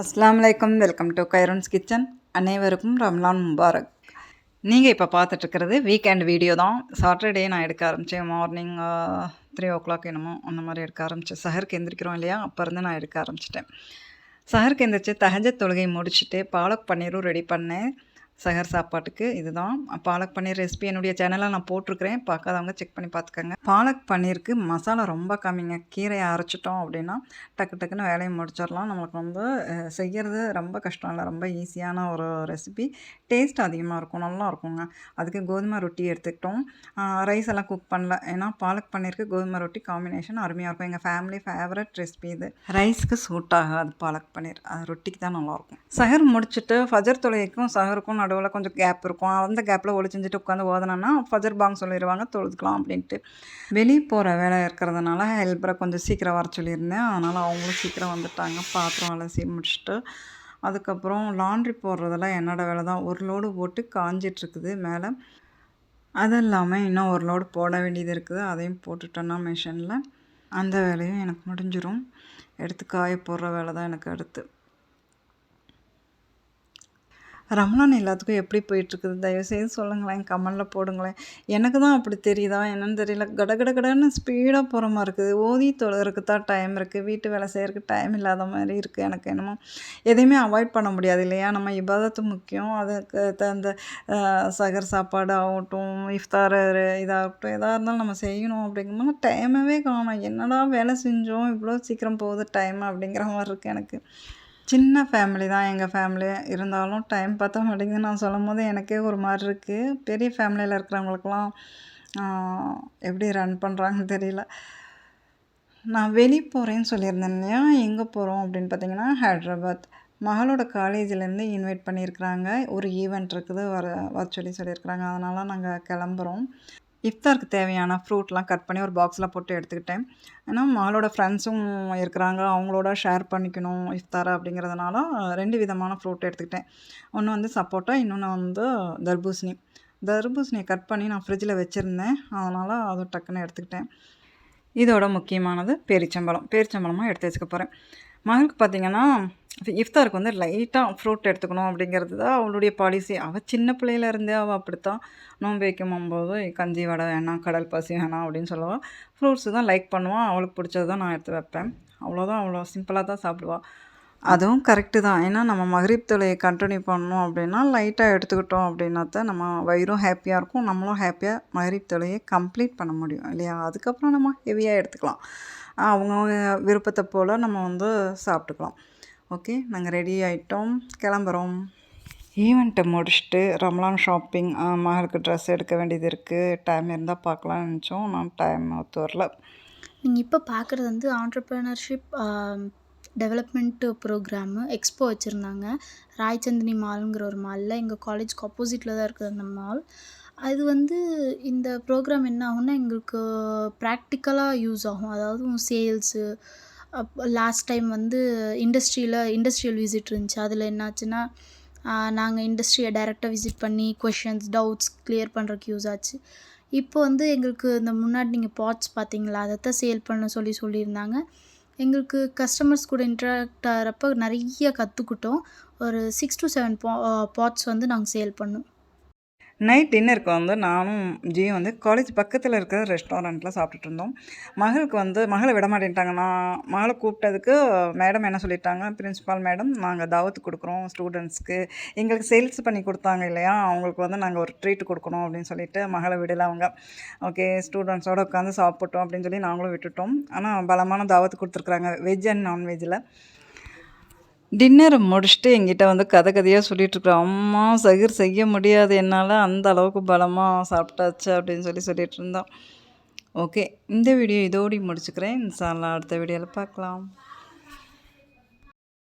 அஸ்ஸலாமு அலைக்கும். Welcome to Khairun's kitchen. அனைவருக்கும் ரம்லான் முபாரக். நீங்கள் இப்போ பார்த்துட்ருக்கிறது வீக்கெண்ட் வீடியோ தான். சாட்டர்டே நான் எடுக்க ஆரம்பித்தேன். மார்னிங் 3 என்னமோ அந்த மாதிரி எடுக்க ஆரம்பித்தேன். சஹருக்கு எந்திரிக்கிறோம் இல்லையா, அப்போ இருந்து நான் எடுக்க ஆரம்பிச்சிட்டேன். சஹருக்கு எந்திரிச்சு தஹஜத் தொழுகை முடிச்சுட்டு பாலக் பன்னீரும் ரெடி பண்ணேன். சஹர் சாப்பாட்டுக்கு இதுதான் பாலக் பன்னீர் ரெசிபி. என்னுடைய சேனலில் நான் போட்டிருக்கிறேன், பார்க்காதவங்க செக் பண்ணி பார்த்துக்கோங்க. பாலக் பன்னீருக்கு மசாலா ரொம்ப கம்மிங்க. கீரையை அரைச்சிட்டோம் அப்படின்னா டக்கு டக்குன்னு வேலையை முடிச்சிடலாம். நம்மளுக்கு வந்து செய்கிறது ரொம்ப கஷ்டம் இல்லை, ரொம்ப ஈஸியான ஒரு ரெசிபி. டேஸ்ட் அதிகமாக இருக்கும், நல்லா இருக்குங்க. அதுக்கு கோதுமை ரொட்டி எடுத்துக்கிட்டோம். ரைஸ் எல்லாம் குக் பண்ணல, ஏன்னா பாலக் பன்னீருக்கு கோதுமை ரொட்டி காம்பினேஷன் அருமையாக இருக்கும். எங்கள் ஃபேமிலி ஃபேவரட் ரெசிபி இது. ரைஸ்க்கு சூட் ஆகாது பாலக் பன்னீர், அது ரொட்டிக்கு தான் நல்லாயிருக்கும். சஹர் முடிச்சுட்டு ஃபஜர் தொழுகைக்கும் சஹருக்கும் நடுவில் கொஞ்சம் கேப் இருக்கும். அந்த கேப்பில் ஒளி செஞ்சுட்டு உட்காந்து ஓதனோன்னா ஃபஜர் பாங் சொல்லிடுவாங்க, தொழுதுக்கலாம் அப்படின்ட்டு. வெளியே போகிற வேலை இருக்கிறதுனால ஹெல்ப்பரை கொஞ்சம் சீக்கிரம் வர சொல்லியிருந்தேன். அதனால் அவங்களும் சீக்கிரம் வந்துட்டாங்க. பாத்திரம் அலசி முடிச்சுட்டு அதுக்கப்புறம் லாண்ட்ரி போடுறதெல்லாம் என்னோடய வேலை தான். ஒரு லோடு போட்டு காஞ்சிட்ருக்குது மேலே. அது இல்லாமல் இன்னும் ஒரு லோடு போட வேண்டியது இருக்குது, அதையும் போட்டுட்டோன்னா மிஷினில் அந்த வேலையும் எனக்கு முடிஞ்சிடும். எடுத்து காய போடுற வேலை தான் எனக்கு அடுத்து. ரமலான் எல்லாத்துக்கும் எப்படி போயிட்டுருக்குது தயவுசெய்து சொல்லுங்களேன், கமெண்டில் போடுங்களேன். எனக்கு தான் அப்படி தெரியுதா என்னென்னு தெரியல. கடன்னு ஸ்பீடாக போகிற மாதிரி இருக்குது. ஓதி தொழுகிறதுக்கு தான் டைம் இருக்குது, வீட்டு வேலை செய்கிறதுக்கு டைம் இல்லாத மாதிரி இருக்குது. எனக்கு என்னமோ எதையுமே அவாய்ட் பண்ண முடியாது இல்லையா. நம்ம இபாதத்து முக்கியம், அதுக்கு தகுந்த சகர் சாப்பாடு ஆகட்டும், இஃப்தார் இதாகட்டும், எதாக இருந்தாலும் நம்ம செய்யணும். அப்படிங்கும்போது டைமவே காணும். என்னடா வேலை செஞ்சோம், இவ்வளோ சீக்கிரம் போகுது டைம் அப்படிங்கிற மாதிரி இருக்குது எனக்கு. சின்ன ஃபேமிலி தான் எங்கள் ஃபேமிலி, இருந்தாலும் டைம் பத்த மாட்டேங்குது. நான் சொல்லும்போது எனக்கே ஒரு மாதிரி இருக்குது. பெரிய ஃபேமிலியில் இருக்கிறவங்களுக்கெல்லாம் எப்படி ரன் பண்ணுறாங்கன்னு தெரியல. நான் வெளியே போகிறேன்னு சொல்லியிருந்தேன் இல்லையா, எங்கே போகிறோம் அப்படின்னு பார்த்தீங்கன்னா ஹைட்ராபாத். மகளோட காலேஜிலேருந்து இன்வைட் பண்ணியிருக்கிறாங்க. ஒரு ஈவெண்ட் இருக்குது, வர சொல்லியிருக்கிறாங்க. அதனால் நாங்கள் கிளம்புறோம். இஃப்தாருக்கு தேவையான ஃப்ரூட்லாம் கட் பண்ணி ஒரு பாக்ஸில் போட்டு எடுத்துக்கிட்டேன். ஏன்னா மகளோட ஃப்ரெண்ட்ஸும் இருக்கிறாங்க, அவங்களோட ஷேர் பண்ணிக்கணும் இஃப்தாரை அப்படிங்கிறதுனால 2 விதமான ஃப்ரூட் எடுத்துக்கிட்டேன். ஒன்று வந்து சப்போட்டா, இன்னொன்று வந்து தர்பூசணி. தர்பூசணியை கட் பண்ணி நான் ஃப்ரிட்ஜில் வச்சுருந்தேன், அதனால் அது டக்குன்னு எடுத்துக்கிட்டேன். இதோட முக்கியமானது பேரிச்சம்பழமும் எடுத்து வச்சுக்க போகிறேன். மகளுக்கு பார்த்திங்கன்னா இஃப்தாருக்கு வந்து லைட்டாக ஃப்ரூட் எடுத்துக்கணும் அப்படிங்கிறது தான் அவளுடைய பாலிசி. அவள் சின்ன பிள்ளையிலேருந்தே அவள் அப்படித்தான். நோன்பு வைக்கும்போது கஞ்சி வடை வேணாம், கடல் பாசி வேணாம் அப்படின்னு சொல்லுவாள். ஃப்ரூட்ஸு தான் லைக் பண்ணுவாள், அவளுக்கு பிடிச்சது தான் நான் எடுத்து வைப்பேன். அவ்வளோதான், அவ்வளோ சிம்பிளாக தான் சாப்பிடுவாள். அதுவும் கரெக்டு தான். ஏன்னா நம்ம மகரிப் தொழுகையை கண்டினியூ பண்ணோம் அப்படின்னா லைட்டாக எடுத்துக்கிட்டோம் அப்படின்னா தான் நம்ம வயிறும் ஹாப்பியாக இருக்கும், நம்மளும் ஹாப்பியாக மகரிப் தொழுகையை கம்ப்ளீட் பண்ண முடியும் இல்லையா. அதுக்கப்புறம் நம்ம ஹெவியாக எடுத்துக்கலாம், அவங்கவுங்க விருப்பத்தை போல் நம்ம வந்து சாப்பிட்டுக்கலாம். ஓகே, நாங்கள் ரெடி ஆகிட்டோம், கிளம்புறோம். ஈவெண்ட்டை முடிச்சுட்டு ரம்லான் ஷாப்பிங், மகளுக்கு ட்ரெஸ் எடுக்க வேண்டியது இருக்குது. டைம் இருந்தால் பார்க்கலான்னு நினச்சோம், நான் டைம் ஒத்து வரல. நீங்கள் இப்போ பார்க்குறது வந்து ஆண்டர்ப்ரனர்ஷிப் டெவலப்மெண்ட்டு ப்ரோக்ராமு எக்ஸ்போ வச்சுருந்தாங்க. ராய்சந்தினி மாலுங்கிற ஒரு மாலில், எங்கள் காலேஜ்க்கு ஆப்போசிட்டில் தான் இருக்குது அந்த மால். அது வந்து இந்த ப்ரோக்ராம் என்ன ஆகும்னா எங்களுக்கு ப்ராக்டிக்கலாக யூஸ் ஆகும். அதாவது சேல்ஸு, லாஸ்ட் டைம் வந்து இண்டஸ்ட்ரியல் விசிட் இருந்துச்சு. அதில் என்னாச்சுன்னா நாங்கள் இண்டஸ்ட்ரியை டைரெக்டாக விசிட் பண்ணி கொஷின்ஸ், டவுட்ஸ் கிளியர் பண்ணுறதுக்கு யூஸ் ஆச்சு. இப்போ வந்து எங்களுக்கு இந்த முன்னாடி நீங்கள் பாட்ஸ் பார்த்தீங்களா, அதைத்தான் சேல் பண்ண சொல்லியிருந்தாங்க. எங்களுக்கு கஸ்டமர்ஸ் கூட இன்ட்ராக்ட் ஆகிறப்ப நிறைய கற்றுக்கிட்டோம். ஒரு 6 to 7 பாட்ஸ் வந்து நாங்கள் சேல் பண்ணோம். நைட் டின்னருக்கு வந்து நானும் ஜியும் வந்து காலேஜ் பக்கத்தில் இருக்கிற ரெஸ்டாரண்ட்டில் சாப்பிட்டுட்டு இருந்தோம். மகளை விட மாட்டேன்ட்டாங்க. நான் மகளை கூப்பிட்டதுக்கு மேடம் என்ன சொல்லிட்டாங்க, பிரின்ஸிபால் மேடம், நாங்கள் தாவத்து கொடுக்குறோம் ஸ்டூடெண்ட்ஸ்க்கு, எங்களுக்கு சேல்ஸ் பண்ணி கொடுத்தாங்க இல்லையா, அவங்களுக்கு வந்து நாங்கள் ஒரு ட்ரீட் கொடுக்கணும் அப்படின்னு சொல்லிட்டு மகளை விடலை அவங்க. ஓகே, ஸ்டூடெண்ட்ஸோடு உட்காந்து சாப்பிட்டோம் அப்படின்னு சொல்லி நாங்களும் விட்டுட்டோம். ஆனால் பலமான தாவத்து கொடுத்துருக்குறாங்க, வெஜ் அண்ட் நான்வெஜ்ஜில். டின்னரை முடிச்சுட்டு எங்கிட்ட வந்து கதையாக சொல்லிகிட்ருக்குறோம். அம்மா சகிர் செய்ய முடியாது என்னால், அந்த அளவுக்கு பலமாக சாப்பிட்டாச்சு அப்படின்னு சொல்லிட்டு இருந்தோம். ஓகே, இந்த வீடியோ இதோடு முடிச்சுக்கிறேன். இன்ஷா அல்லாஹ் அடுத்த வீடியோவில் பார்க்கலாம்.